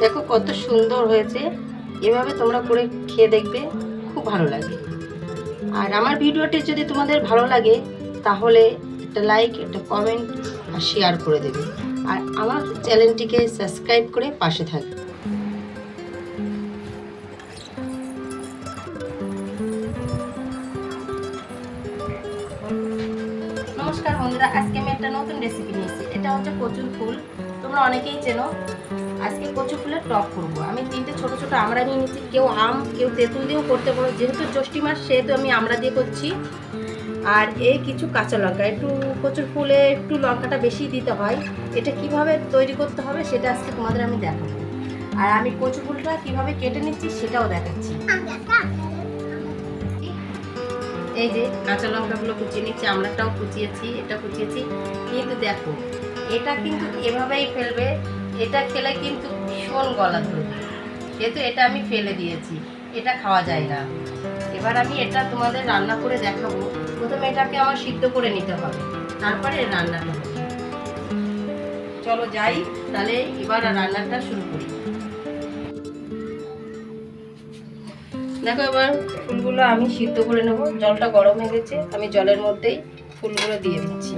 দেখো কত সুন্দর হয়েছে। এভাবে তোমরা করে খেয়ে দেখবে, খুব ভালো লাগে। আর আমার ভিডিওটি যদি তোমাদের ভালো লাগে তাহলে একটা লাইক, একটা কমেন্ট আর শেয়ার করে দেবে। আর আমার চ্যানেলটিকে সাবস্ক্রাইব করে পাশে থাকবে। নমস্কার বন্ধুরা, আজকে আমি একটা নতুন রেসিপি নিয়েছি। এটা হচ্ছে কচুর ফুল, তোমরা অনেকেই চেনো। আজকে কচু ফুলের টক করবো। আমি 3টে ছোট ছোট আমড়া নিয়ে নিচ্ছি। কেউ আম, কেউ তেঁতুল দিয়েও করতে পারো। যেহেতু জ্যৈষ্ঠী মাস সেহেতু আমি আমড়া দিয়ে করছি। আর এই কিছু কাঁচা লঙ্কা, একটু কচুর ফুলে একটু লঙ্কাটা বেশি দিতে হয়। এটা কিভাবে তৈরি করতে হবে সেটা আজকে তোমাদের আমি দেখাবো। আর আমি কচু ফুলটা কিভাবে কেটে নিচ্ছি সেটাও দেখাচ্ছি। এই যে কাঁচা লঙ্কাগুলো কুচিয়ে নিচ্ছি, আমড়াটাও কুচিয়েছি, এটা কুচিয়েছি। কিন্তু দেখো, এটা কিন্তু এভাবেই ফেলবে। এটা খেলে কিন্তু ভীষণ গলা ধরবে, যেহেতু এটা আমি ফেলে দিয়েছি, এটা খাওয়া যায় না। এবার আমি এটা তোমাদের রান্না করে দেখাবো। প্রথমে এটাকে আমার সিদ্ধ করে নিতে হবে, তারপরে রান্নাটা হবে। চলো যাই তাহলে, এবার রান্নাটা শুরু করি। দেখো, এবার ফুলগুলো আমি সিদ্ধ করে নেব। জলটা গরম হয়ে গেছে, আমি জলের মধ্যেই ফুলগুলো দিয়ে দিচ্ছি।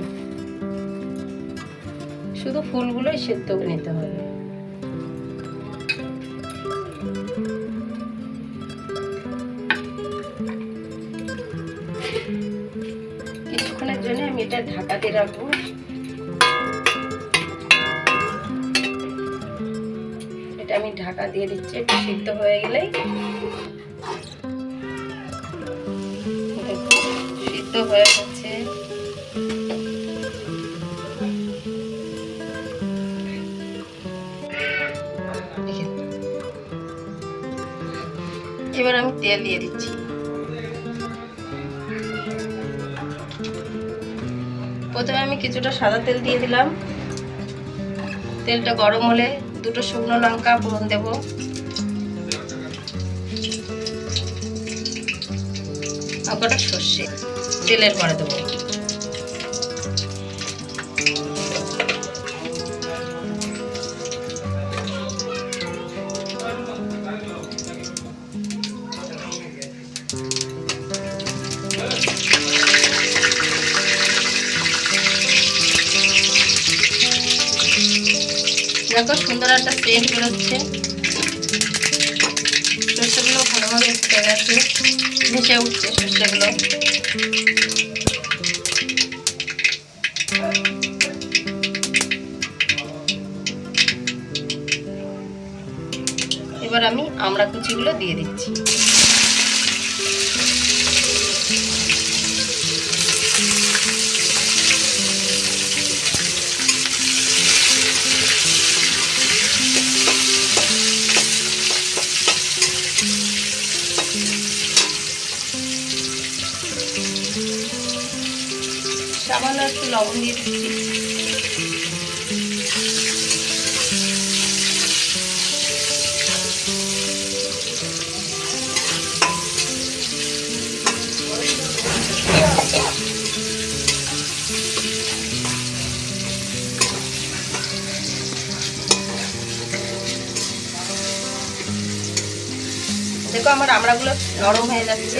শুধু ফুলগুলোই সিদ্ধ করে নিতে হবে। কিছুক্ষণের জন্য আমি এটা ঢাকা দিয়ে রাখবো। এটা আমি ঢাকা দিয়ে দিচ্ছি, একটু সিদ্ধ হয়ে গেলেই সিদ্ধ হয়ে গেছে। এবার আমি তেল দিয়ে দিচ্ছি। প্রথমে আমি কিছুটা সাদা তেল দিয়ে দিলাম। তেলটা গরম হলে 2টো শুকনো লঙ্কা ফোড়ন দেব। আর কটা সর্ষে তেলের পরে দেবো। দেখো, সুন্দর একটা সেন্ট বেরোচ্ছে। সর্ষেগুলো ভালোভাবে ফুটে গেছে, ভেসে উঠছে সর্ষেগুলো। এবার আমি আমড়া কুচিগুলো দিয়ে দিচ্ছি। সামান্য একটু লবণ দিয়ে দিচ্ছি। দেখো, আমার আমড়াগুলো নরম হয়ে যাচ্ছে।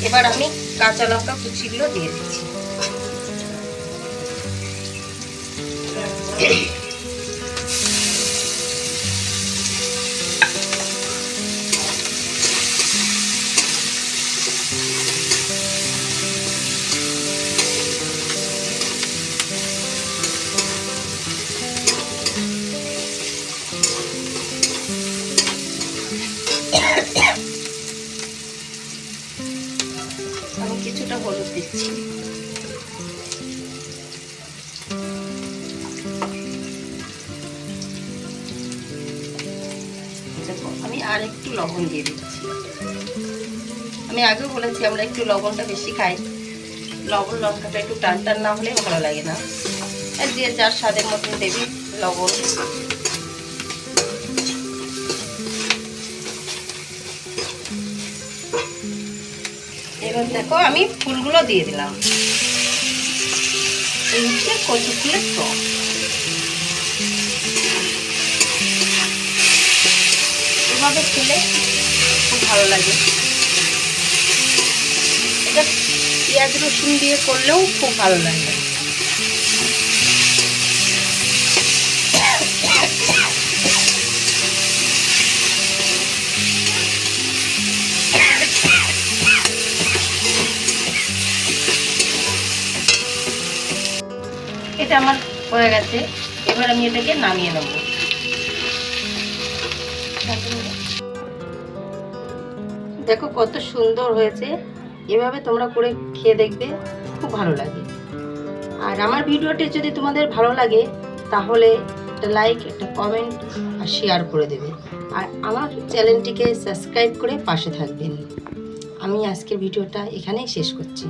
এবার আমি কাঁচা লঙ্কা কুচিগুলো দিয়ে দিচ্ছি। আমি কিছুটা হলুদ দিচ্ছি। আমি আর একটু লবণ দিয়ে দিচ্ছি। আমি আগেও বলেছি আমরা একটু লবণটা বেশি খাই। লবণ লঙ্কাটা একটু টান টান না হলে ভালো লাগে না। আর যে যার স্বাদের মতন দেবি লবণ। এবার দেখো, আমি ফুলগুলো দিয়ে দিলাম। এই হচ্ছে কচু ফুলের টক। ভাবে খেলে খুব ভালো লাগে। এটা পেঁয়াজ রসুন দিয়ে করলেও খুব ভালো লাগে। এটা আমার হয়ে গেছে, এবার আমি এটাকে নামিয়ে নেব। দেখো কত সুন্দর হয়েছে, এভাবে তোমরা করে খেয়ে দেখবে, খুব ভালো লাগে। আর আমার ভিডিওটি যদি তোমাদের ভালো লাগে তাহলে একটা লাইক, একটা কমেন্ট আর শেয়ার করে দেবে। আর আমার চ্যানেলটিকে সাবস্ক্রাইব করে পাশে থাকবেন। আমি আজকের ভিডিওটা এখানেই শেষ করছি।